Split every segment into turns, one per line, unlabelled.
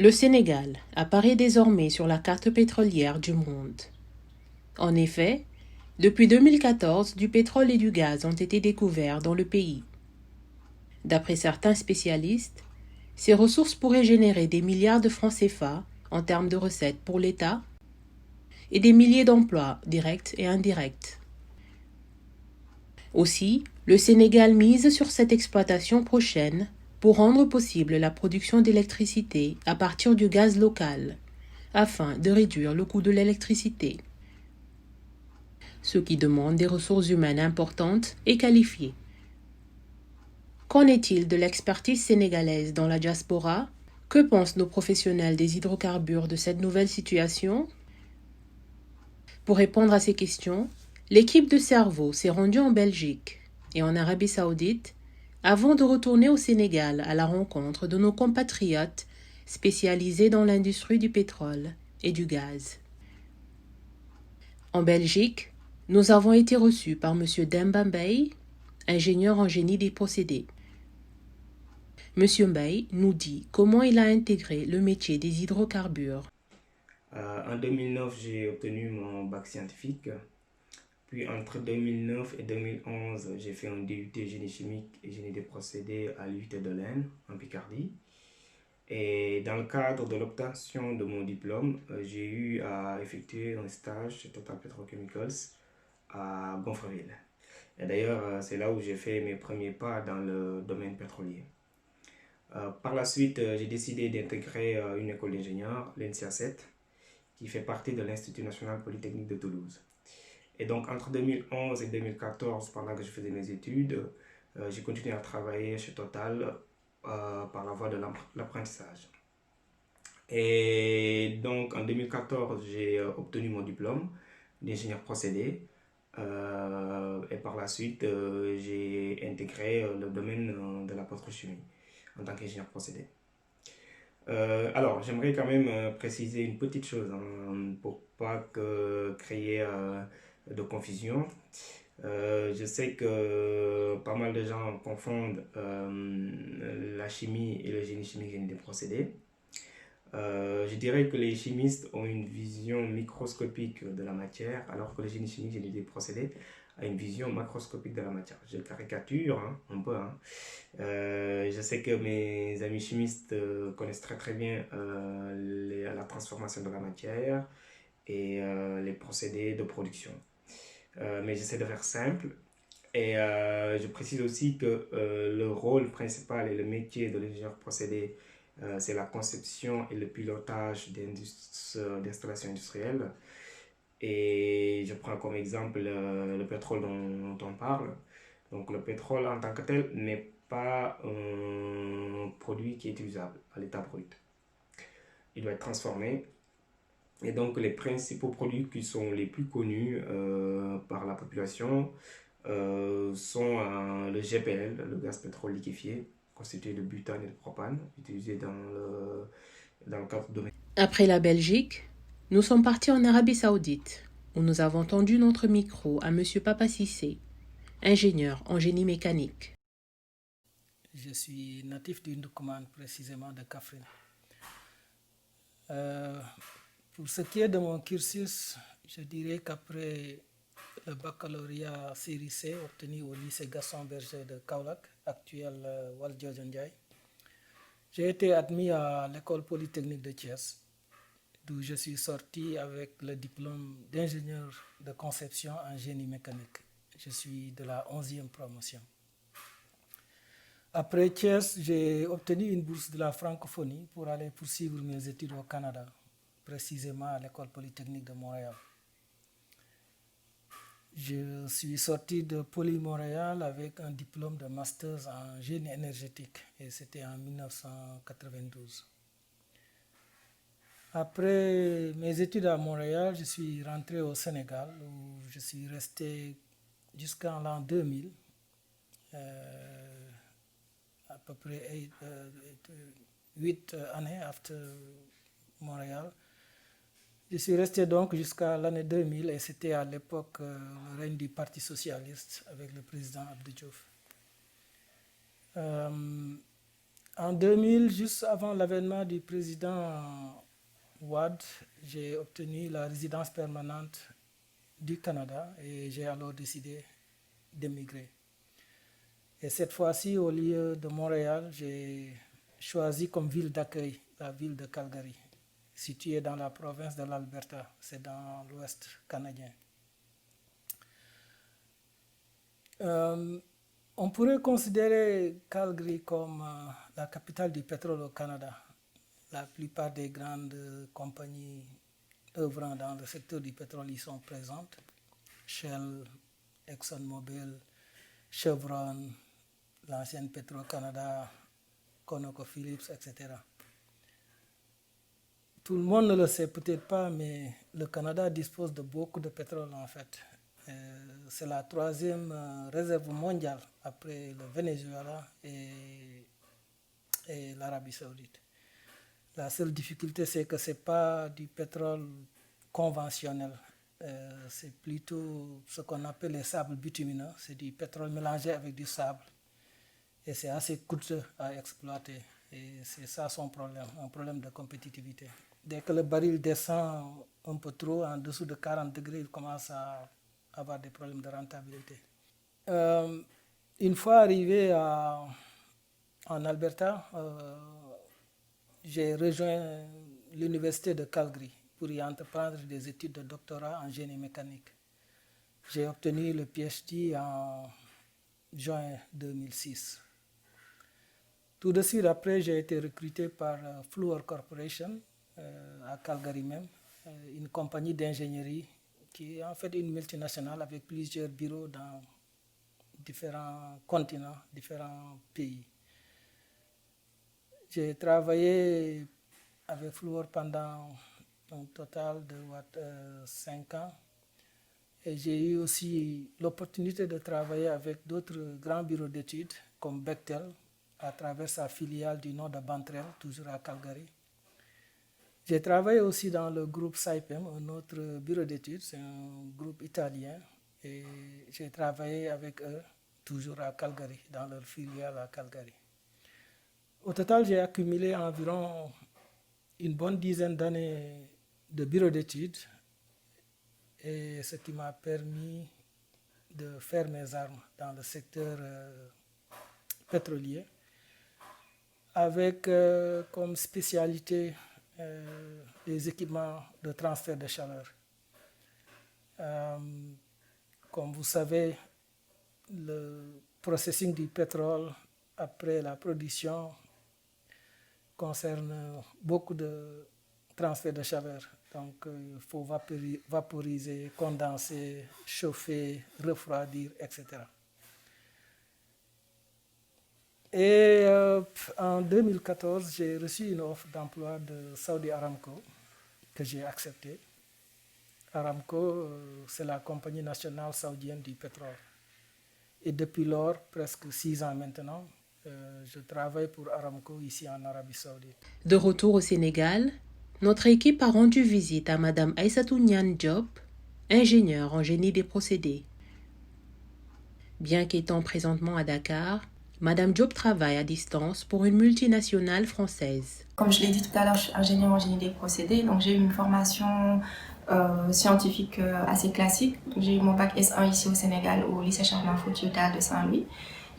Le Sénégal apparaît désormais sur la carte pétrolière du monde. En effet, depuis 2014, du pétrole et du gaz ont été découverts dans le pays. D'après certains spécialistes, ces ressources pourraient générer des milliards de francs CFA en termes de recettes pour l'État et des milliers d'emplois directs et indirects. Aussi, le Sénégal mise sur cette exploitation prochaine pour rendre possible la production d'électricité à partir du gaz local, afin de réduire le coût de l'électricité, ce qui demande des ressources humaines importantes et qualifiées. Qu'en est-il de l'expertise sénégalaise dans la diaspora? Que pensent nos professionnels des hydrocarbures de cette nouvelle situation? Pour répondre à ces questions, l'équipe de Cerveau s'est rendue en Belgique et en Arabie Saoudite avant de retourner au Sénégal à la rencontre de nos compatriotes spécialisés dans l'industrie du pétrole et du gaz. En Belgique, nous avons été reçus par M. Demba Mbaye, ingénieur en génie des procédés. M. Mbaye nous dit comment il a intégré le métier des hydrocarbures.
En 2009, j'ai obtenu mon bac scientifique. Puis entre 2009 et 2011, j'ai fait un DUT génie chimique et génie des procédés à l'UT de l'Aisne, en Picardie. Et dans le cadre de l'obtention de mon diplôme, j'ai eu à effectuer un stage chez Total Petrochemicals à Gonfreville. Et d'ailleurs, c'est là où j'ai fait mes premiers pas dans le domaine pétrolier. Par la suite, j'ai décidé d'intégrer une école d'ingénieurs, l'INSIA 7, qui fait partie de l'Institut national polytechnique de Toulouse. Et donc entre 2011 et 2014, pendant que je faisais mes études, j'ai continué à travailler chez Total par la voie de l'apprentissage. Et donc en 2014, j'ai obtenu mon diplôme d'ingénieur procédé. Et par la suite, j'ai intégré le domaine de la pétrochimie en tant qu'ingénieur procédé. Alors, j'aimerais quand même préciser une petite chose pour pas créer de confusion. Je sais que pas mal de gens confondent la chimie et le génie chimique génie des procédés. Je dirais que les chimistes ont une vision microscopique de la matière, alors que le génie chimique génie des procédés a une vision macroscopique de la matière. Je caricature un peu. Je sais que mes amis chimistes connaissent très très bien la transformation de la matière et les procédés de production. Mais j'essaie de faire simple. Et je précise aussi que le rôle principal et le métier de l'ingénieur procédé, c'est la conception et le pilotage d'installations industrielles. Et je prends comme exemple le pétrole dont on parle. Donc le pétrole en tant que tel n'est pas un produit qui est utilisable à l'état brut. Il doit être transformé. Et donc les principaux produits qui sont les plus connus par la population sont le GPL, le gaz pétrole liquéfié, constitué de butane et de propane, utilisé dans le cadre de...
Après la Belgique, nous sommes partis en Arabie Saoudite, où nous avons tendu notre micro à M. Papa Cissé, ingénieur en génie mécanique.
Je suis natif du Ndoukoumane, précisément de Kaffrine. Pour ce qui est de mon cursus, je dirais qu'après le baccalauréat série C obtenu au lycée Gaston Berger de Kaolack, actuel Valdiodio Ndiaye, j'ai été admis à l'école polytechnique de Thiès, d'où je suis sorti avec le diplôme d'ingénieur de conception en génie mécanique. Je suis de la 11e promotion. Après Thiès, j'ai obtenu une bourse de la francophonie pour aller poursuivre mes études au Canada, précisément à l'école polytechnique de Montréal. Je suis sorti de Poly Montréal avec un diplôme de master en génie énergétique et c'était en 1992. Après mes études à Montréal, je suis rentré au Sénégal où je suis resté jusqu'en l'an 2000. À peu près 8 années après Montréal. Je suis resté donc jusqu'à l'année 2000 et c'était à l'époque le règne du Parti socialiste avec le président Abdou Diouf. En 2000, juste avant l'avènement du président Wade, j'ai obtenu la résidence permanente du Canada et j'ai alors décidé d'émigrer. Et cette fois-ci, au lieu de Montréal, j'ai choisi comme ville d'accueil la ville de Calgary, située dans la province de l'Alberta, c'est dans l'ouest canadien. On pourrait considérer Calgary comme la capitale du pétrole au Canada. La plupart des grandes compagnies œuvrant dans le secteur du pétrole y sont présentes. Shell, ExxonMobil, Chevron, l'ancienne Petro-Canada, ConocoPhillips, etc. Tout le monde ne le sait peut-être pas, mais le Canada dispose de beaucoup de pétrole en fait. C'est la troisième réserve mondiale après le Venezuela et l'Arabie Saoudite. La seule difficulté, c'est que ce n'est pas du pétrole conventionnel. C'est plutôt ce qu'on appelle les sables bitumineux. C'est du pétrole mélangé avec du sable. Et c'est assez coûteux à exploiter. Et c'est ça son problème, un problème de compétitivité. Dès que le baril descend un peu trop, en dessous de 40 degrés, il commence à avoir des problèmes de rentabilité. Une fois arrivé en Alberta, j'ai rejoint l'université de Calgary pour y entreprendre des études de doctorat en génie mécanique. J'ai obtenu le PhD en juin 2006. Tout de suite après, j'ai été recruté par Fluor Corporation à Calgary même, une compagnie d'ingénierie qui est en fait une multinationale avec plusieurs bureaux dans différents continents, différents pays. J'ai travaillé avec Fluor pendant un total de 5 ans et j'ai eu aussi l'opportunité de travailler avec d'autres grands bureaux d'études comme Bechtel à travers sa filiale du nom de Bantrel, toujours à Calgary. J'ai travaillé aussi dans le groupe Saipem, un autre bureau d'études, c'est un groupe italien et j'ai travaillé avec eux toujours à Calgary, dans leur filiale à Calgary. Au total, j'ai accumulé environ une bonne dizaine d'années de bureau d'études, et ce qui m'a permis de faire mes armes dans le secteur pétrolier, avec comme spécialité les équipements de transfert de chaleur. Comme vous savez, le processing du pétrole après la production concerne beaucoup de transfert de chaleur. Donc, il faut vaporiser, condenser, chauffer, refroidir, etc. Et en 2014, j'ai reçu une offre d'emploi de Saudi Aramco que j'ai acceptée. Aramco, c'est la compagnie nationale saoudienne du pétrole. Et depuis lors, presque 6 ans maintenant, je travaille pour Aramco ici en Arabie Saoudite.
De retour au Sénégal, notre équipe a rendu visite à Madame Aïssatou Niane Diop, ingénieure en génie des procédés. Bien qu'étant présentement à Dakar, Madame Diop travaille à distance pour une multinationale française.
Comme je l'ai dit tout à l'heure, je suis ingénieure en génie des procédés, donc j'ai eu une formation scientifique assez classique. J'ai eu mon bac S1 ici au Sénégal, au lycée Charles Foutier de Saint-Louis.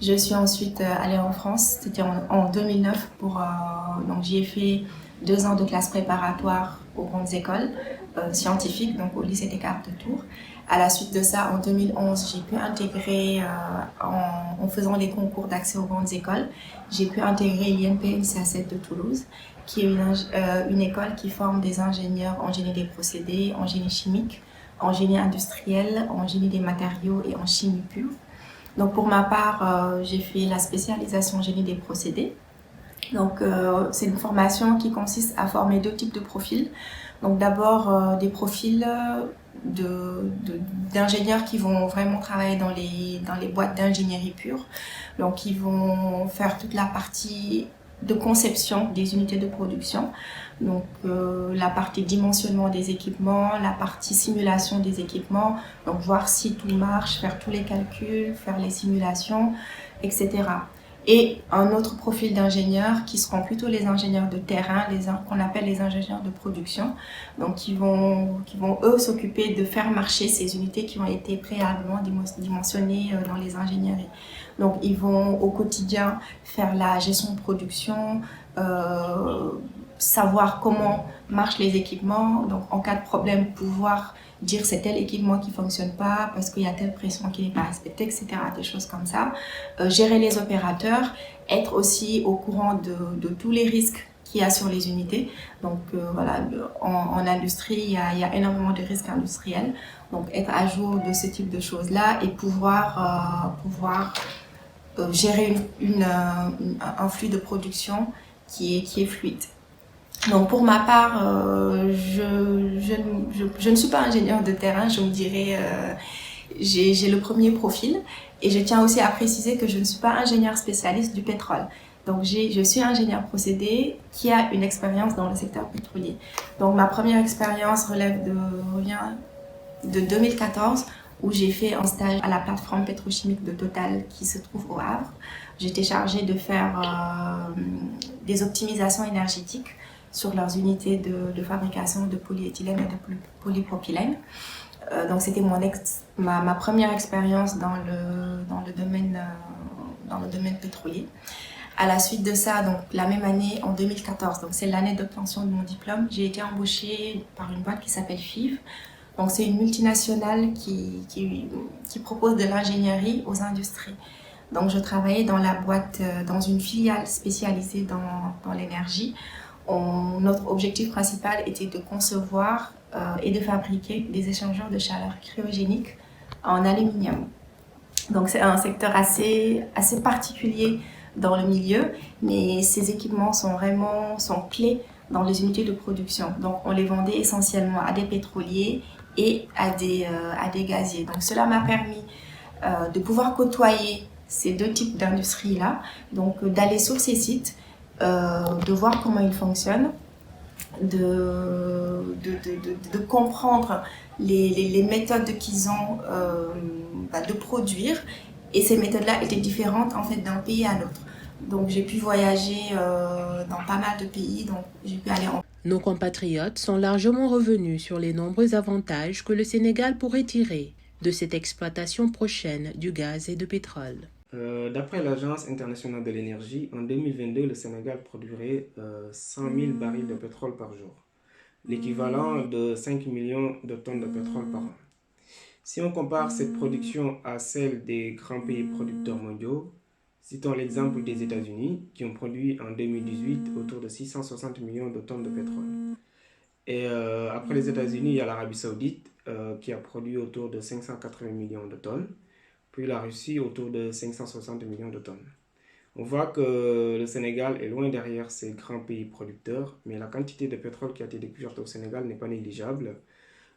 Je suis ensuite allée en France, c'était en 2009, donc j'y ai fait 2 ans de classe préparatoire aux grandes écoles scientifiques, donc au lycée Descartes de Tours. À la suite de ça, en 2011, j'ai pu intégrer, en faisant les concours d'accès aux grandes écoles, j'ai pu intégrer l'INP LCA7 de Toulouse, qui est une école qui forme des ingénieurs en génie des procédés, en génie chimique, en génie industriel, en génie des matériaux et en chimie pure. Donc pour ma part, j'ai fait la spécialisation en génie des procédés. Donc c'est une formation qui consiste à former 2 types de profils. Donc d'abord des profils d'ingénieurs qui vont vraiment travailler dans les boîtes d'ingénierie pure. Donc ils vont faire toute la partie de conception des unités de production. Donc la partie dimensionnement des équipements, la partie simulation des équipements, donc voir si tout marche, faire tous les calculs, faire les simulations, etc. et un autre profil d'ingénieurs qui seront plutôt les ingénieurs de terrain, qu'on appelle les ingénieurs de production. Donc, qui vont eux s'occuper de faire marcher ces unités qui ont été préalablement dimensionnées dans les ingénieries. Donc, ils vont au quotidien faire la gestion de production, savoir comment marchent les équipements. Donc, en cas de problème, pouvoir dire c'est tel équipement qui ne fonctionne pas parce qu'il y a telle pression qui n'est pas respectée, etc. Des choses comme ça. Gérer les opérateurs, être aussi au courant de tous les risques qu'il y a sur les unités. Donc voilà, en industrie, il y a énormément de risques industriels. Donc être à jour de ce type de choses-là et pouvoir gérer un flux de production qui est fluide. Donc pour ma part, je ne suis pas ingénieure de terrain, je me dirais, j'ai le premier profil et je tiens aussi à préciser que je ne suis pas ingénieure spécialiste du pétrole. Donc je suis ingénieure procédé qui a une expérience dans le secteur pétrolier. Donc ma première expérience revient de 2014 où j'ai fait un stage à la plateforme pétrochimique de Total qui se trouve au Havre. J'étais chargée de faire des optimisations énergétiques sur leurs unités de fabrication de polyéthylène et de polypropylène. Donc c'était ma première expérience dans le domaine pétrolier. À la suite de ça, donc la même année, en 2014, donc c'est l'année d'obtention de mon diplôme, j'ai été embauchée par une boîte qui s'appelle FIV. Donc c'est une multinationale qui propose de l'ingénierie aux industries. Donc je travaillais dans la boîte, dans une filiale spécialisée dans l'énergie. Notre objectif principal était de concevoir et de fabriquer des échangeurs de chaleur cryogénique en aluminium. Donc c'est un secteur assez particulier dans le milieu, mais ces équipements sont clés dans les unités de production. Donc on les vendait essentiellement à des pétroliers et à des gaziers. Donc cela m'a permis de pouvoir côtoyer ces deux types d'industries-là, donc d'aller sur ces sites, de voir comment ils fonctionnent, de comprendre les méthodes qu'ils ont de produire. Et ces méthodes-là étaient différentes en fait d'un pays à l'autre. Donc j'ai pu voyager dans pas mal de pays, donc j'ai pu aller en...
Nos compatriotes sont largement revenus sur les nombreux avantages que le Sénégal pourrait tirer de cette exploitation prochaine du gaz et du pétrole.
D'après l'Agence internationale de l'énergie, en 2022, le Sénégal produirait 100 000 barils de pétrole par jour, l'équivalent de 5 millions de tonnes de pétrole par an. Si on compare cette production à celle des grands pays producteurs mondiaux, citons l'exemple des États-Unis qui ont produit en 2018 autour de 660 millions de tonnes de pétrole. Et après les États-Unis, il y a l'Arabie Saoudite qui a produit autour de 580 millions de tonnes, puis la Russie autour de 560 millions de tonnes. On voit que le Sénégal est loin derrière ces grands pays producteurs, mais la quantité de pétrole qui a été découverte au Sénégal n'est pas négligeable.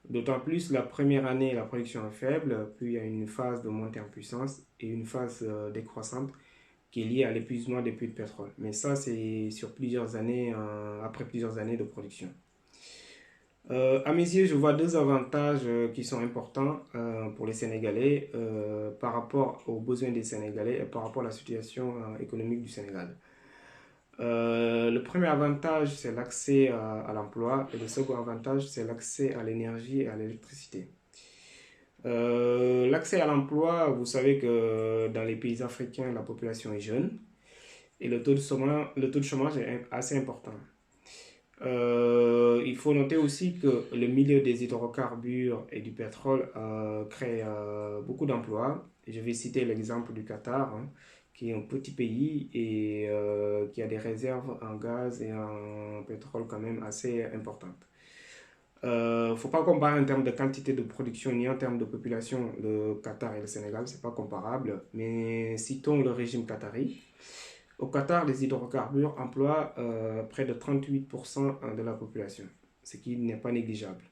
D'autant plus, la première année, la production est faible, puis il y a une phase de montée en puissance et une phase décroissante qui est liée à l'épuisement des puits de pétrole. Mais ça, c'est sur plusieurs années, après plusieurs années de production. À mes yeux, je vois deux avantages qui sont importants pour les Sénégalais par rapport aux besoins des Sénégalais et par rapport à la situation économique du Sénégal. Le premier avantage, c'est l'accès à l'emploi et le second avantage, c'est l'accès à l'énergie et à l'électricité. L'accès à l'emploi, vous savez que dans les pays africains, la population est jeune et le taux de chômage est assez important. Il faut noter aussi que le milieu des hydrocarbures et du pétrole crée beaucoup d'emplois. Je vais citer l'exemple du Qatar, qui est un petit pays et qui a des réserves en gaz et en pétrole quand même assez importantes. Il ne faut pas comparer en termes de quantité de production ni en termes de population le Qatar et le Sénégal, ce n'est pas comparable, mais citons le régime qatari. Au Qatar, les hydrocarbures emploient près de 38% de la population, ce qui n'est pas négligeable.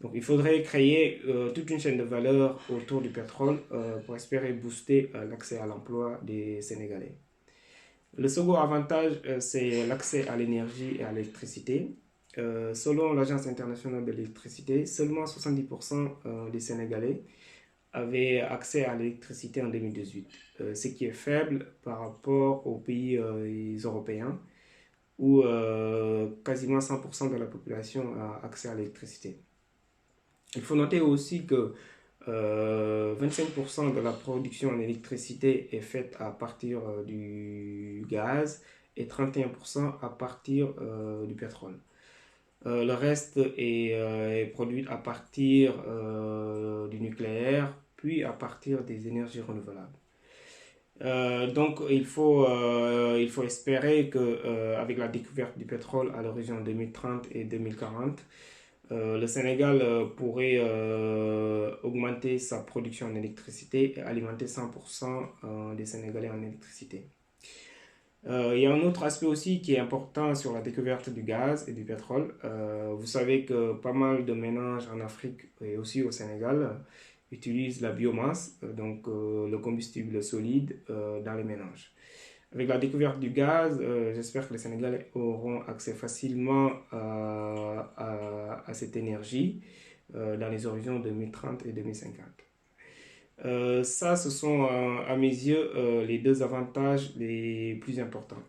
Donc il faudrait créer toute une chaîne de valeur autour du pétrole pour espérer booster l'accès à l'emploi des Sénégalais. Le second avantage, c'est l'accès à l'énergie et à l'électricité. Selon l'Agence internationale de l'électricité, seulement 70% des Sénégalais avaient accès à l'électricité en 2018, ce qui est faible par rapport aux pays européens où quasiment 100% de la population a accès à l'électricité. Il faut noter aussi que 25% de la production en électricité est faite à partir du gaz et 31% à partir du pétrole. Le reste est produit à partir du nucléaire, puis à partir des énergies renouvelables. Donc il faut espérer que avec la découverte du pétrole à l'horizon 2030 et 2040, le Sénégal pourrait augmenter sa production en électricité et alimenter 100% des Sénégalais en électricité. Il y a un autre aspect aussi qui est important sur la découverte du gaz et du pétrole. Vous savez que pas mal de ménages en Afrique et aussi au Sénégal utilisent la biomasse, donc le combustible solide dans les ménages. Avec la découverte du gaz, j'espère que les Sénégalais auront accès facilement à cette énergie dans les horizons 2030 et 2050. Ça, ce sont à mes yeux les deux avantages les plus importants.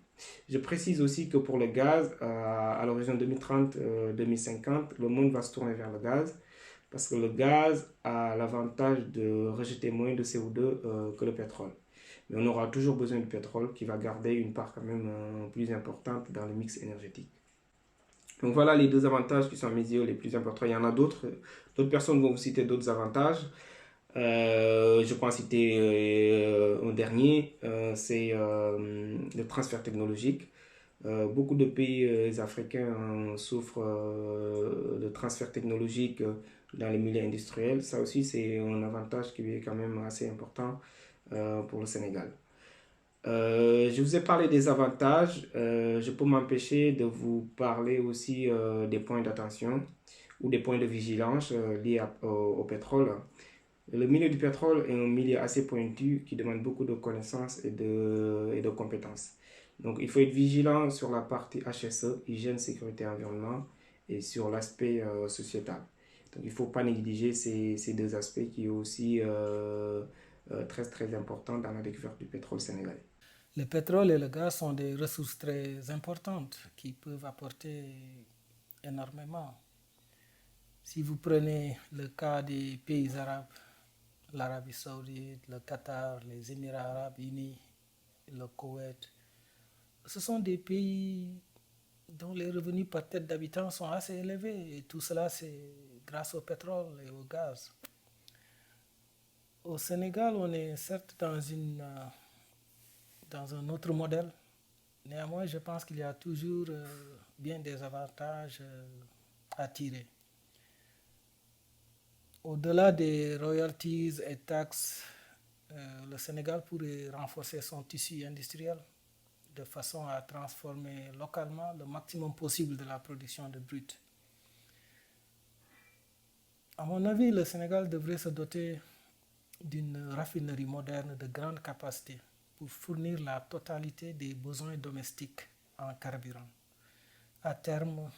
Je précise aussi que pour le gaz, à l'horizon 2030-2050, le monde va se tourner vers le gaz parce que le gaz a l'avantage de rejeter moins de CO2 que le pétrole. Mais on aura toujours besoin du pétrole qui va garder une part quand même plus importante dans le mix énergétique. Donc voilà les deux avantages qui sont à mes yeux les plus importants. Il y en a d'autres. D'autres personnes vont vous citer d'autres avantages. Je pense citer un dernier, c'est le transfert technologique. Beaucoup de pays africains souffrent de transfert technologique dans les milieux industriels. Ça aussi, c'est un avantage qui est quand même assez important pour le Sénégal. Je vous ai parlé des avantages. Je peux m'empêcher de vous parler aussi des points d'attention ou des points de vigilance liés au pétrole. Le milieu du pétrole est un milieu assez pointu qui demande beaucoup de connaissances et de compétences. Donc, il faut être vigilant sur la partie HSE, hygiène, sécurité, environnement, et sur l'aspect sociétal. Donc, il ne faut pas négliger ces deux aspects qui sont aussi très, très importants dans la découverte du pétrole sénégalais.
Le pétrole et le gaz sont des ressources très importantes qui peuvent apporter énormément. Si vous prenez le cas des pays arabes, l'Arabie Saoudite, le Qatar, les Émirats Arabes Unis, le Koweït, ce sont des pays dont les revenus par tête d'habitant sont assez élevés. Et tout cela, c'est grâce au pétrole et au gaz. Au Sénégal, on est certes dans un autre modèle. Néanmoins, je pense qu'il y a toujours bien des avantages à tirer. Au-delà des royalties et taxes, le Sénégal pourrait renforcer son tissu industriel de façon à transformer localement le maximum possible de la production de brut. À mon avis, le Sénégal devrait se doter d'une raffinerie moderne de grande capacité pour fournir la totalité des besoins domestiques en carburant. À terme,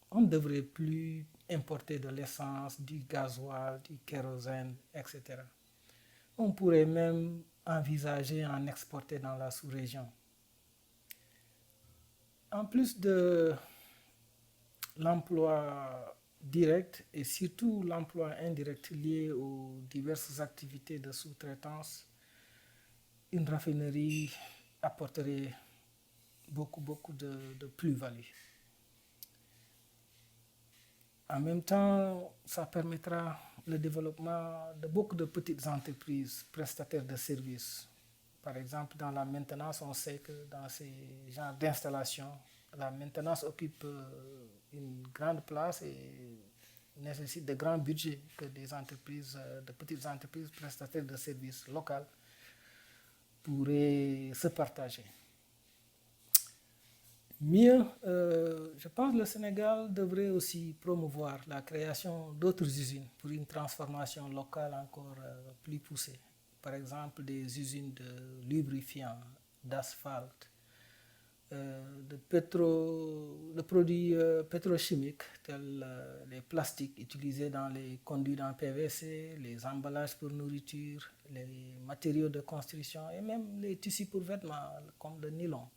on ne devrait plus importer de l'essence, du gasoil, du kérosène, etc. On pourrait même envisager en exporter dans la sous-région. En plus de l'emploi direct et surtout l'emploi indirect lié aux diverses activités de sous-traitance, une raffinerie apporterait beaucoup de plus-value. En même temps, ça permettra le développement de beaucoup de petites entreprises prestataires de services. Par exemple, dans la maintenance, on sait que dans ces genres d'installations, la maintenance occupe une grande place et nécessite de grands budgets que des entreprises, de petites entreprises prestataires de services locales pourraient se partager. Mieux, je pense que le Sénégal devrait aussi promouvoir la création d'autres usines pour une transformation locale encore plus poussée. Par exemple, des usines de lubrifiants, d'asphalte de produits pétrochimiques tels les plastiques utilisés dans les conduits en PVC, les emballages pour nourriture, les matériaux de construction et même les tissus pour vêtements comme le nylon.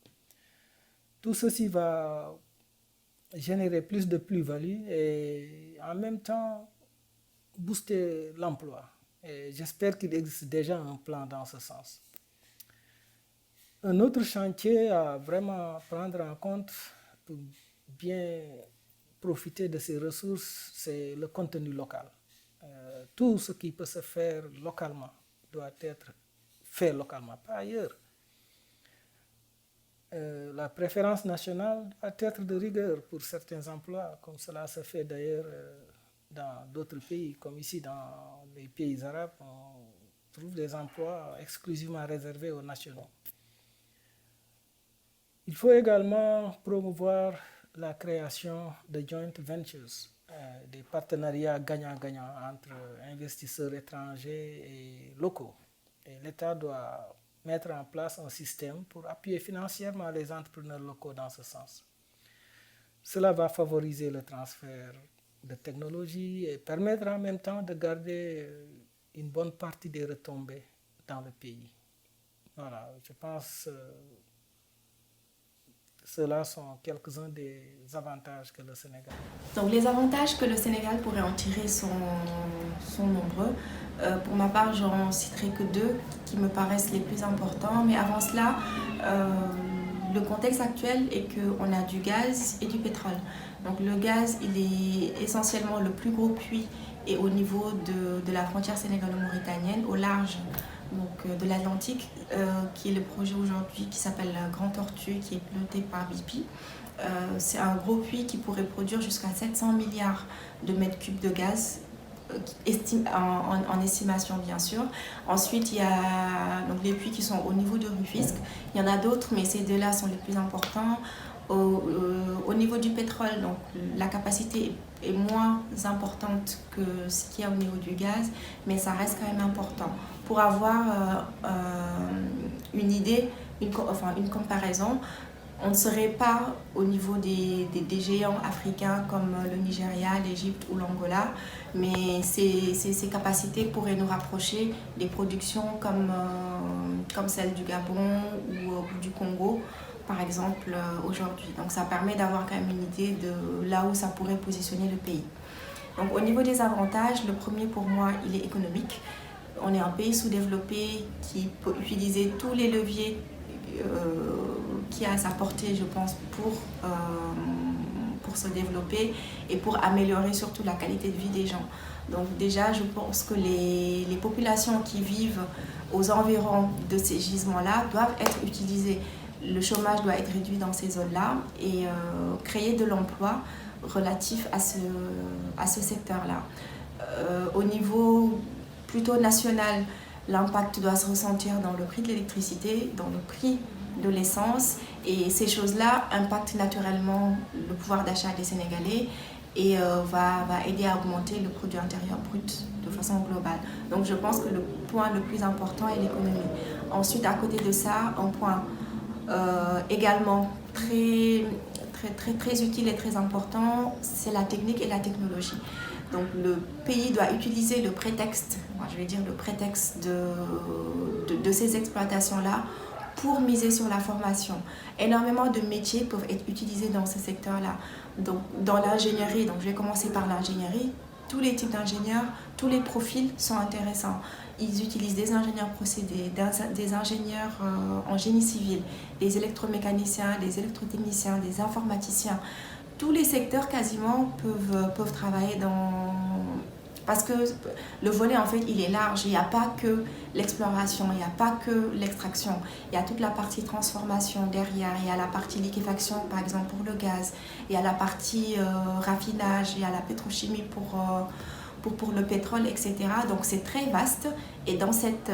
Tout ceci va générer plus de plus-value et en même temps booster l'emploi. Et j'espère qu'il existe déjà un plan dans ce sens. Un autre chantier à vraiment prendre en compte pour bien profiter de ces ressources, c'est le contenu local. Tout ce qui peut se faire localement doit être fait localement, pas ailleurs. La préférence nationale doit être de rigueur pour certains emplois, comme cela se fait d'ailleurs dans d'autres pays, comme ici dans les pays arabes, on trouve des emplois exclusivement réservés aux nationaux. Il faut également promouvoir la création de joint ventures, des partenariats gagnant-gagnant entre investisseurs étrangers et locaux. Et l'État doit mettre en place un système pour appuyer financièrement les entrepreneurs locaux dans ce sens. Cela va favoriser le transfert de technologies et permettre en même temps de garder une bonne partie des retombées dans le pays. Voilà, je pense ceux-là sont quelques-uns des avantages que le Sénégal a.
Donc les avantages que le Sénégal pourrait en tirer sont nombreux. Pour ma part, j'en citerai que deux qui me paraissent les plus importants. Mais avant cela, le contexte actuel est qu'on a du gaz et du pétrole. Donc le gaz, il est essentiellement le plus gros puits et au niveau de la frontière sénégalo-mauritanienne, au large de l'Atlantique, qui est le projet aujourd'hui qui s'appelle Grand Tortue, qui est piloté par BP. C'est un gros puits qui pourrait produire jusqu'à 700 milliards de mètres cubes de gaz, en estimation bien sûr. Ensuite, il y a donc, les puits qui sont au niveau de Rufisque. Il y en a d'autres, mais ces deux-là sont les plus importants. Au niveau du pétrole, donc, la capacité est moins importante que ce qu'il y a au niveau du gaz, mais ça reste quand même important. Pour avoir une idée, une comparaison, on ne serait pas au niveau des géants africains comme le Nigeria, l'Égypte ou l'Angola, mais ces capacités pourraient nous rapprocher des productions comme celle du Gabon ou du Congo, par exemple, aujourd'hui. Donc ça permet d'avoir quand même une idée de là où ça pourrait positionner le pays. Donc au niveau des avantages, le premier pour moi, il est économique. On est un pays sous-développé qui peut utiliser tous les leviers qui a à sa portée, je pense, pour se développer et pour améliorer surtout la qualité de vie des gens. Donc déjà, je pense que les populations qui vivent aux environs de ces gisements-là doivent être utilisées. Le chômage doit être réduit dans ces zones-là et créer de l'emploi relatif à ce secteur-là. Au niveau plutôt national, l'impact doit se ressentir dans le prix de l'électricité, dans le prix de l'essence, et ces choses-là impactent naturellement le pouvoir d'achat des Sénégalais et va aider à augmenter le produit intérieur brut de façon globale. Donc je pense que le point le plus important est l'économie. Ensuite, à côté de ça, un point également très utile et très important, c'est la technique et la technologie. Donc le pays doit utiliser le prétexte, de ces exploitations-là pour miser sur la formation. Énormément de métiers peuvent être utilisés dans ce secteur-là. Donc dans l'ingénierie, donc je vais commencer par l'ingénierie, tous les types d'ingénieurs, tous les profils sont intéressants. Ils utilisent des ingénieurs procédés, des ingénieurs en génie civil, des électromécaniciens, des électrotechniciens, des informaticiens. Tous les secteurs quasiment peuvent travailler dans... Parce que le volet, en fait, il est large. Il n'y a pas que l'exploration, il n'y a pas que l'extraction. Il y a toute la partie transformation derrière. Il y a la partie liquéfaction, par exemple, pour le gaz. Il y a la partie raffinage, il y a la pétrochimie pour le pétrole, etc. Donc, c'est très vaste. Et dans cette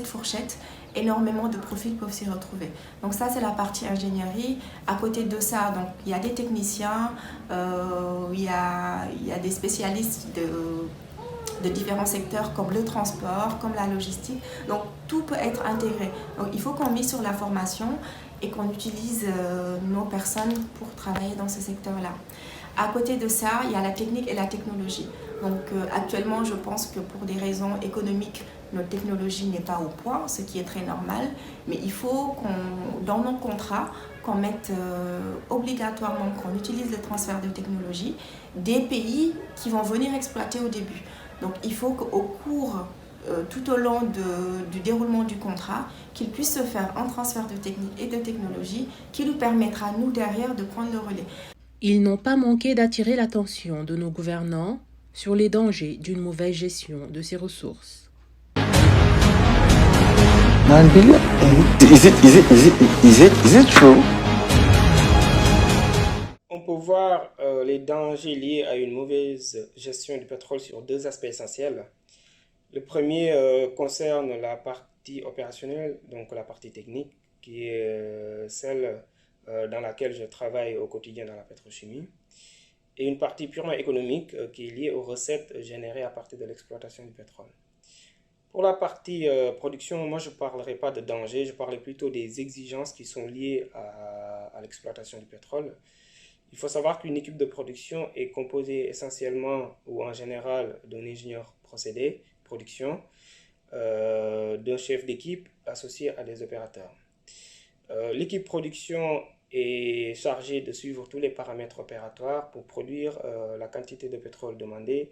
fourchette, énormément de profils peuvent s'y retrouver. Donc ça, c'est la partie ingénierie. À côté de ça, donc, il y a des techniciens, il y a des spécialistes de différents secteurs comme le transport, comme la logistique. Donc tout peut être intégré. Donc il faut qu'on mise sur la formation et qu'on utilise nos personnes pour travailler dans ce secteur-là. À côté de ça, il y a la technique et la technologie. Donc actuellement, je pense que pour des raisons économiques, notre technologie n'est pas au point, ce qui est très normal. Mais il faut dans nos contrats, qu'on mette obligatoirement, qu'on utilise le transfert de technologie des pays qui vont venir exploiter au début. Donc il faut qu'au cours, tout au long du déroulement du contrat, qu'il puisse se faire un transfert de technique et de technologie qui nous permettra, nous, derrière, de prendre le relais.
Ils n'ont pas manqué d'attirer l'attention de nos gouvernants sur les dangers d'une mauvaise gestion de ces ressources.
9 billion? Is it true?
On peut voir les dangers liés à une mauvaise gestion du pétrole sur deux aspects essentiels. Le premier concerne la partie opérationnelle, donc la partie technique, qui est celle dans laquelle je travaille au quotidien dans la pétrochimie, et une partie purement économique qui est liée aux recettes générées à partir de l'exploitation du pétrole. Pour la partie production, moi je ne parlerai pas de danger, je parlerai plutôt des exigences qui sont liées à l'exploitation du pétrole. Il faut savoir qu'une équipe de production est composée essentiellement ou en général d'un ingénieur procédé, production, d'un chef d'équipe associé à des opérateurs. L'équipe production est chargée de suivre tous les paramètres opératoires pour produire la quantité de pétrole demandée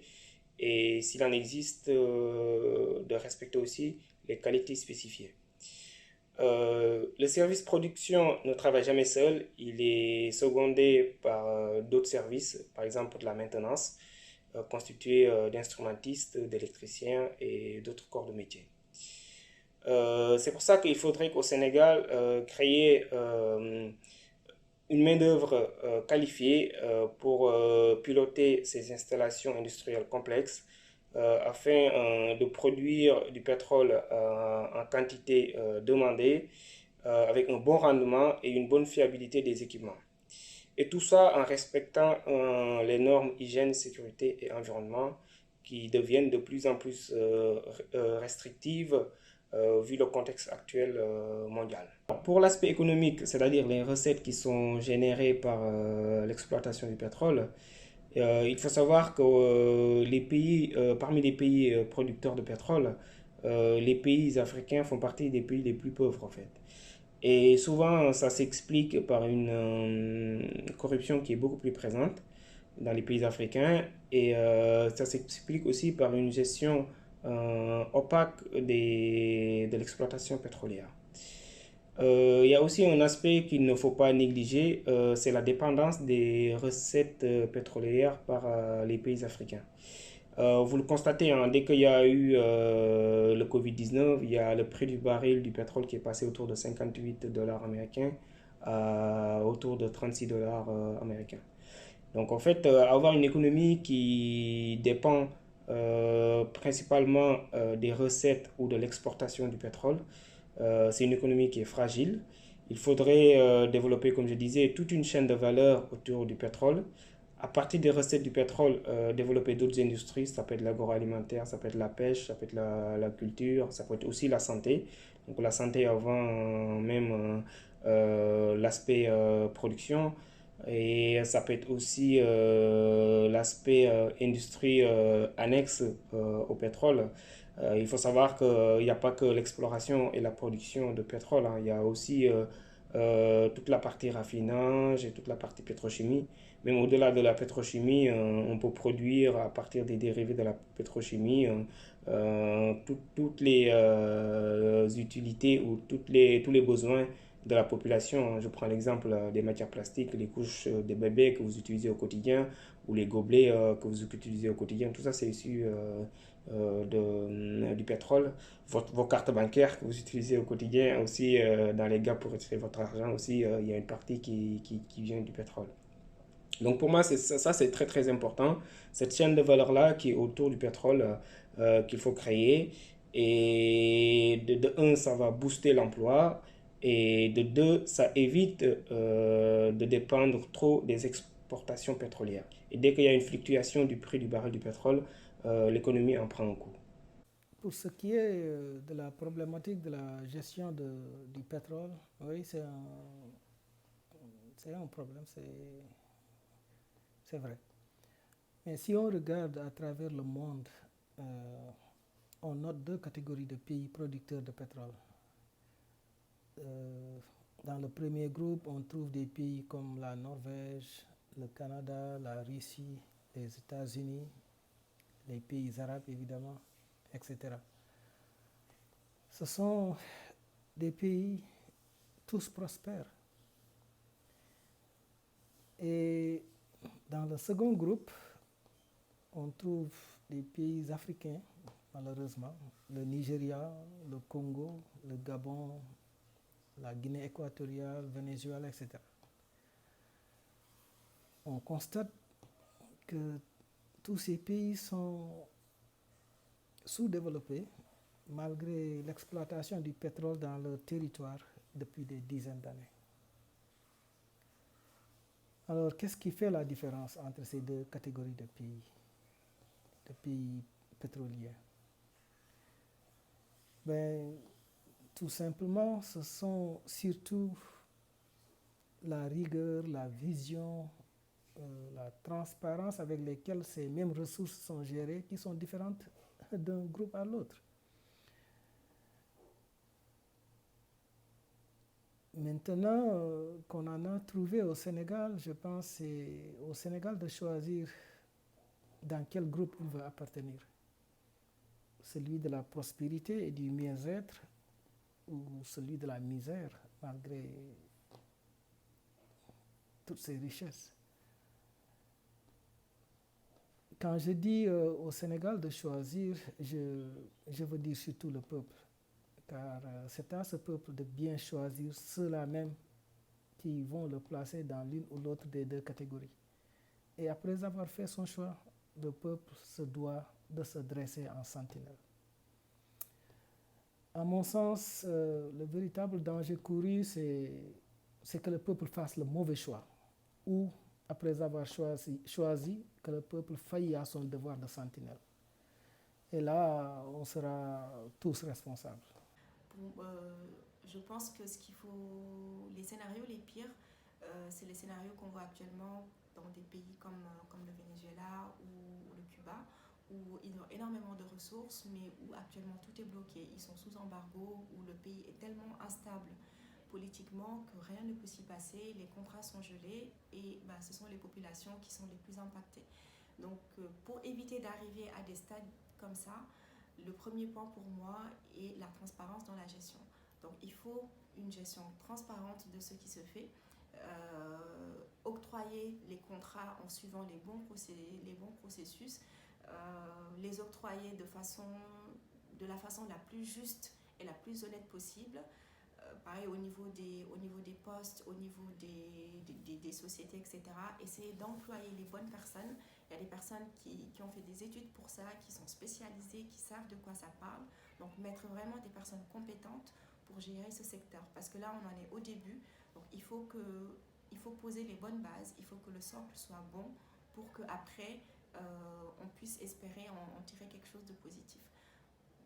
et s'il en existe, de respecter aussi les qualités spécifiées. Le service production ne travaille jamais seul, il est secondé par d'autres services, par exemple de la maintenance, constituée d'instrumentistes, d'électriciens et d'autres corps de métier. C'est pour ça qu'il faudrait qu'au Sénégal, créer une main-d'œuvre qualifiée pour piloter ces installations industrielles complexes afin de produire du pétrole en quantité demandée avec un bon rendement et une bonne fiabilité des équipements. Et tout ça en respectant les normes hygiène, sécurité et environnement qui deviennent de plus en plus restrictives vu le contexte actuel mondial. Pour l'aspect économique, c'est-à-dire les recettes qui sont générées par l'exploitation du pétrole, il faut savoir que parmi les pays producteurs de pétrole, les pays africains font partie des pays les plus pauvres en fait. Et souvent, ça s'explique par une corruption qui est beaucoup plus présente dans les pays africains et ça s'explique aussi par une gestion opaque de l'exploitation pétrolière. Il y a aussi un aspect qu'il ne faut pas négliger, c'est la dépendance des recettes pétrolières par les pays africains. Vous le constatez, hein, dès qu'il y a eu le Covid-19, il y a le prix du baril du pétrole qui est passé autour de 58 $ américains à autour de 36 $ américains. Donc en fait, avoir une économie qui dépend principalement des recettes ou de l'exportation du pétrole, c'est une économie qui est fragile. Il faudrait développer, comme je disais, toute une chaîne de valeur autour du pétrole. À partir des recettes du pétrole, développer d'autres industries, ça peut être l'agroalimentaire, ça peut être la pêche, ça peut être la culture, ça peut être aussi la santé. Donc la santé avant même l'aspect production. Et ça peut être aussi l'aspect industrie annexe au pétrole. Il faut savoir qu'il n'y a pas que l'exploration et la production de pétrole, hein. Il y a aussi toute la partie raffinage et toute la partie pétrochimie. Même au-delà de la pétrochimie, on peut produire à partir des dérivés de la pétrochimie toutes les utilités ou tous les besoins de la population. Je prends l'exemple des matières plastiques, les couches des bébés que vous utilisez au quotidien ou les gobelets que vous utilisez au quotidien. Tout ça, c'est issu du pétrole. Vos cartes bancaires que vous utilisez au quotidien aussi dans les gaps pour retirer votre argent aussi, il y a une partie qui vient du pétrole. Donc pour moi, ça c'est très très important. Cette chaîne de valeur-là qui est autour du pétrole qu'il faut créer. Et de un, ça va booster l'emploi. Et de deux, ça évite de dépendre trop des exportations pétrolières. Et dès qu'il y a une fluctuation du prix du baril du pétrole, l'économie en prend un coup.
Pour ce qui est de la problématique de la gestion du pétrole, oui, c'est un problème, c'est vrai. Mais si on regarde à travers le monde, on note deux catégories de pays producteurs de pétrole. Dans le premier groupe, on trouve des pays comme la Norvège, le Canada, la Russie, les États-Unis, les pays arabes évidemment, etc. Ce sont des pays tous prospères. Et dans le second groupe, on trouve des pays africains, malheureusement, le Nigeria, le Congo, le Gabon, la Guinée équatoriale, Venezuela, etc. On constate que tous ces pays sont sous-développés malgré l'exploitation du pétrole dans leur territoire depuis des dizaines d'années. Alors, qu'est-ce qui fait la différence entre ces deux catégories de pays pétroliers? Ben, tout simplement, ce sont surtout la rigueur, la vision, la transparence avec lesquelles ces mêmes ressources sont gérées qui sont différentes d'un groupe à l'autre. Maintenant qu'on en a trouvé au Sénégal, je pense que c'est au Sénégal de choisir dans quel groupe il veut appartenir. Celui de la prospérité et du mieux-être ou celui de la misère malgré toutes ces richesses. Quand je dis au Sénégal de choisir, je veux dire surtout le peuple. Car c'est à ce peuple de bien choisir ceux-là même qui vont le placer dans l'une ou l'autre des deux catégories. Et après avoir fait son choix, le peuple se doit de se dresser en sentinelle. À mon sens, le véritable danger couru, c'est que le peuple fasse le mauvais choix. Ou, après avoir choisi, que le peuple faillit à son devoir de sentinelle. Et là, on sera tous responsables.
Je pense que les scénarios les pires, c'est les scénarios qu'on voit actuellement dans des pays comme le Venezuela ou le Cuba, où ils ont énormément de ressources, mais où actuellement tout est bloqué. Ils sont sous embargo, où le pays est tellement instable politiquement que rien ne peut s'y passer, les contrats sont gelés et ce sont les populations qui sont les plus impactées. Donc pour éviter d'arriver à des stades comme ça, le premier point pour moi est la transparence dans la gestion. Donc il faut une gestion transparente de ce qui se fait, octroyer les contrats en suivant les bons processus, les octroyer de la façon la plus juste et la plus honnête possible. Pareil au niveau des postes, au niveau des sociétés, etc. Essayer d'employer les bonnes personnes. Il y a des personnes qui ont fait des études pour ça, qui sont spécialisées, qui savent de quoi ça parle. Donc mettre vraiment des personnes compétentes pour gérer ce secteur. Parce que là, on en est au début. Donc il faut poser les bonnes bases, il faut que le socle soit bon pour qu'après, on puisse espérer en tirer quelque chose de positif.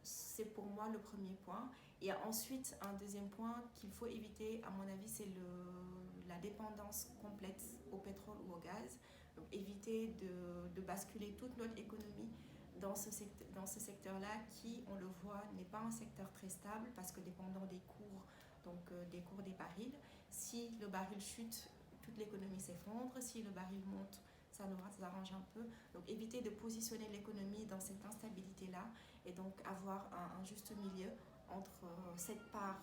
C'est pour moi le premier point. Et ensuite, un deuxième point qu'il faut éviter, à mon avis, c'est la dépendance complète au pétrole ou au gaz. Donc éviter de basculer toute notre économie dans ce secteur-là qui, on le voit, n'est pas un secteur très stable parce que dépendant des cours, des cours des barils. Si le baril chute, toute l'économie s'effondre. Si le baril monte, ça nous arrange un peu. Donc éviter de positionner l'économie dans cette instabilité-là et donc avoir un juste milieu entre cette part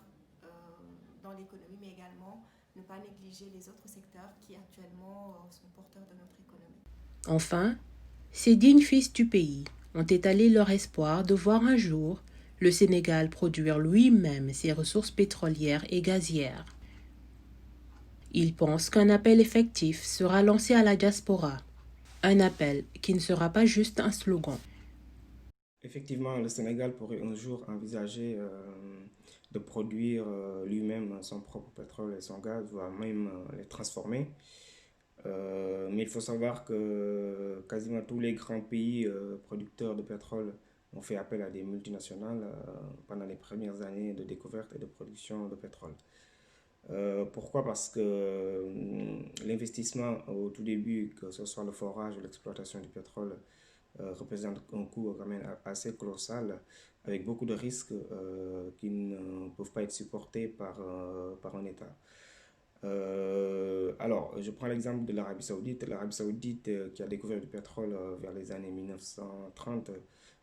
dans l'économie, mais également ne pas négliger les autres secteurs qui actuellement sont porteurs de notre économie.
Enfin, ces dignes fils du pays ont étalé leur espoir de voir un jour le Sénégal produire lui-même ses ressources pétrolières et gazières. Ils pensent qu'un appel effectif sera lancé à la diaspora, un appel qui ne sera pas juste un slogan.
Effectivement, le Sénégal pourrait un jour envisager de produire lui-même son propre pétrole et son gaz, voire même les transformer. Mais il faut savoir que quasiment tous les grands pays producteurs de pétrole ont fait appel à des multinationales pendant les premières années de découverte et de production de pétrole. Pourquoi? Parce que l'investissement au tout début, que ce soit le forage ou l'exploitation du pétrole, représente un coût quand même assez colossal, avec beaucoup de risques qui ne peuvent pas être supportés par un État. Alors, je prends l'exemple de l'Arabie Saoudite. L'Arabie Saoudite, qui a découvert du pétrole vers les années 1930,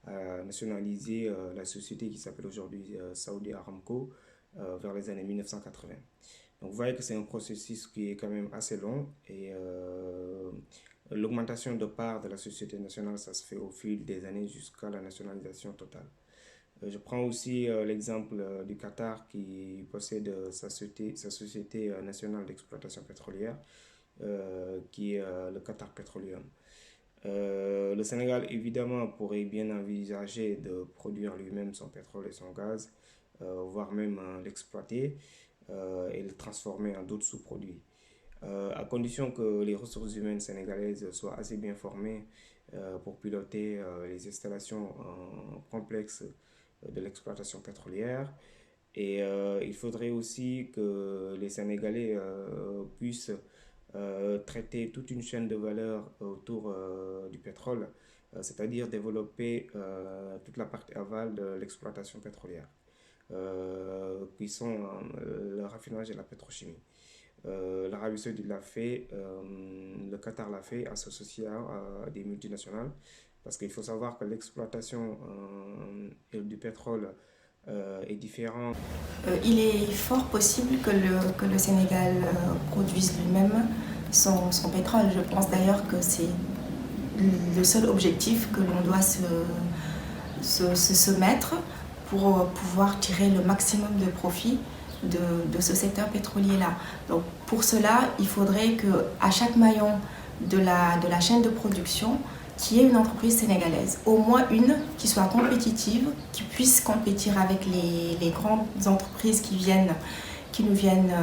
a nationalisé la société qui s'appelle aujourd'hui Saudi Aramco vers les années 1980. Donc, vous voyez que c'est un processus qui est quand même assez long et l'augmentation de part de la société nationale, ça se fait au fil des années jusqu'à la nationalisation totale. Je prends aussi l'exemple du Qatar qui possède sa société nationale d'exploitation pétrolière, qui est le Qatar Petroleum. Le Sénégal, évidemment, pourrait bien envisager de produire lui-même son pétrole et son gaz, voire même l'exploiter et le transformer en d'autres sous-produits. À condition que les ressources humaines sénégalaises soient assez bien formées pour piloter les installations complexes de l'exploitation pétrolière. Et il faudrait aussi que les Sénégalais puissent traiter toute une chaîne de valeur autour du pétrole, c'est-à-dire développer toute la partie aval de l'exploitation pétrolière, qui sont le raffinage et la pétrochimie. L'Arabie Saoudite l'a fait, le Qatar l'a fait en s'associant à des multinationales, parce qu'il faut savoir que l'exploitation du pétrole est différente.
Il est fort possible que le Sénégal produise lui-même son pétrole. Je pense d'ailleurs que c'est le seul objectif que l'on doit se mettre pour pouvoir tirer le maximum de profit de ce secteur pétrolier-là. Donc pour cela, il faudrait qu'à chaque maillon de la chaîne de production, qu'il y ait une entreprise sénégalaise, au moins une qui soit compétitive, qui puisse compétir avec les grandes entreprises qui nous viennent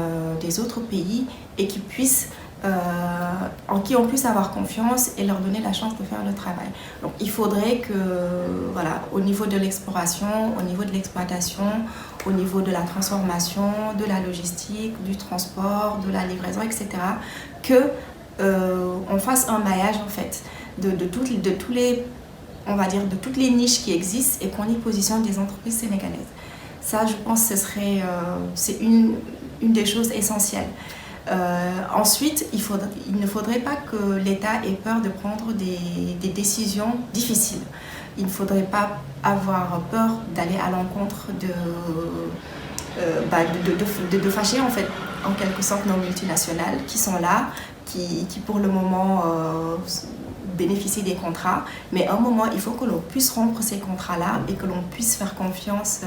des autres pays et en qui on puisse avoir confiance et leur donner la chance de faire le travail. Donc il faudrait que, voilà, au niveau de l'exploration, au niveau de l'exploitation, au niveau de la transformation, de la logistique, du transport, de la livraison, etc., on fasse un maillage en fait de toutes les niches qui existent et qu'on y positionne des entreprises sénégalaises. Ça, je pense que c'est une des choses essentielles. Ensuite, il ne faudrait pas que l'État ait peur de prendre des décisions difficiles. Il ne faudrait pas avoir peur d'aller à l'encontre de fâcher en fait, en quelque sorte, nos multinationales qui sont là, qui pour le moment bénéficient des contrats, mais à un moment il faut que l'on puisse rompre ces contrats-là et que l'on puisse faire confiance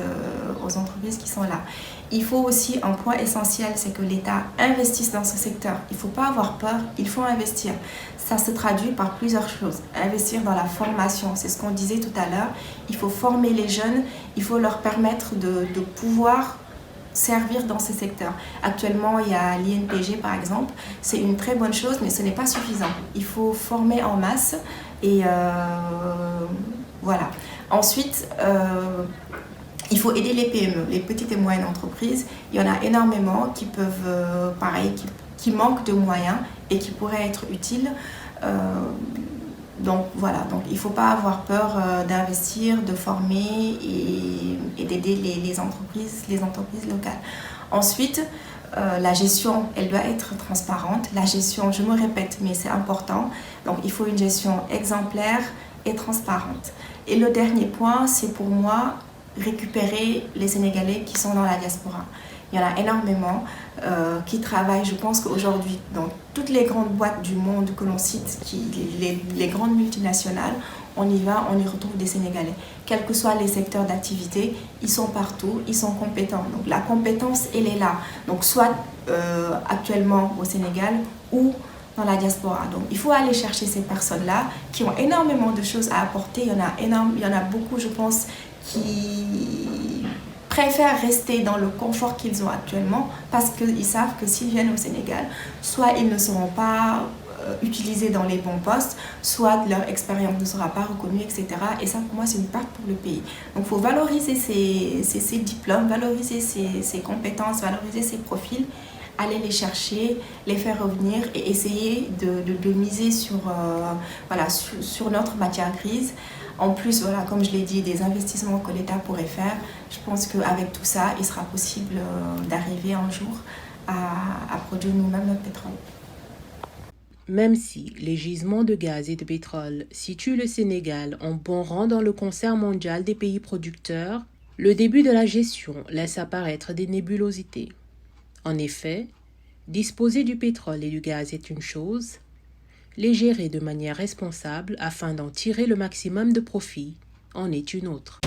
aux entreprises qui sont là. Il faut aussi, un point essentiel, c'est que l'État investisse dans ce secteur. Il ne faut pas avoir peur, il faut investir. Ça se traduit par plusieurs choses. Investir dans la formation, c'est ce qu'on disait tout à l'heure. Il faut former les jeunes, il faut leur permettre de pouvoir servir dans ce secteur. Actuellement, il y a l'INPG par exemple. C'est une très bonne chose, mais ce n'est pas suffisant. Il faut former en masse et voilà. Ensuite, il faut aider les PME, les petites et moyennes entreprises. Il y en a énormément qui peuvent, qui manquent de moyens et qui pourraient être utiles. Donc voilà, donc il ne faut pas avoir peur d'investir, de former et d'aider les entreprises locales. Ensuite, la gestion, elle doit être transparente. La gestion, je me répète, mais c'est important. Donc il faut une gestion exemplaire et transparente. Et le dernier point, c'est pour moi récupérer les Sénégalais qui sont dans la diaspora. Il y en a énormément qui travaillent. Je pense qu'aujourd'hui, dans toutes les grandes boîtes du monde que l'on cite, les grandes multinationales, on y va, on y retrouve des Sénégalais. Quels que soient les secteurs d'activité, ils sont partout, ils sont compétents. Donc la compétence, elle est là. Donc soit actuellement au Sénégal ou dans la diaspora. Donc il faut aller chercher ces personnes-là qui ont énormément de choses à apporter. Il y en a beaucoup, je pense, qui préfèrent rester dans le confort qu'ils ont actuellement parce qu'ils savent que s'ils viennent au Sénégal, soit ils ne seront pas utilisés dans les bons postes, soit leur expérience ne sera pas reconnue, etc. Et ça, pour moi, c'est une perte pour le pays. Donc, il faut valoriser ces diplômes, valoriser ces compétences, valoriser ces profils, aller les chercher, les faire revenir et essayer de miser sur notre matière grise. En plus, voilà, comme je l'ai dit, des investissements que l'État pourrait faire, je pense qu'avec tout ça, il sera possible d'arriver un jour à produire nous-mêmes notre pétrole.
Même si les gisements de gaz et de pétrole situent le Sénégal en bon rang dans le concert mondial des pays producteurs, le début de la gestion laisse apparaître des nébulosités. En effet, disposer du pétrole et du gaz est une chose, les gérer de manière responsable afin d'en tirer le maximum de profit en est une autre.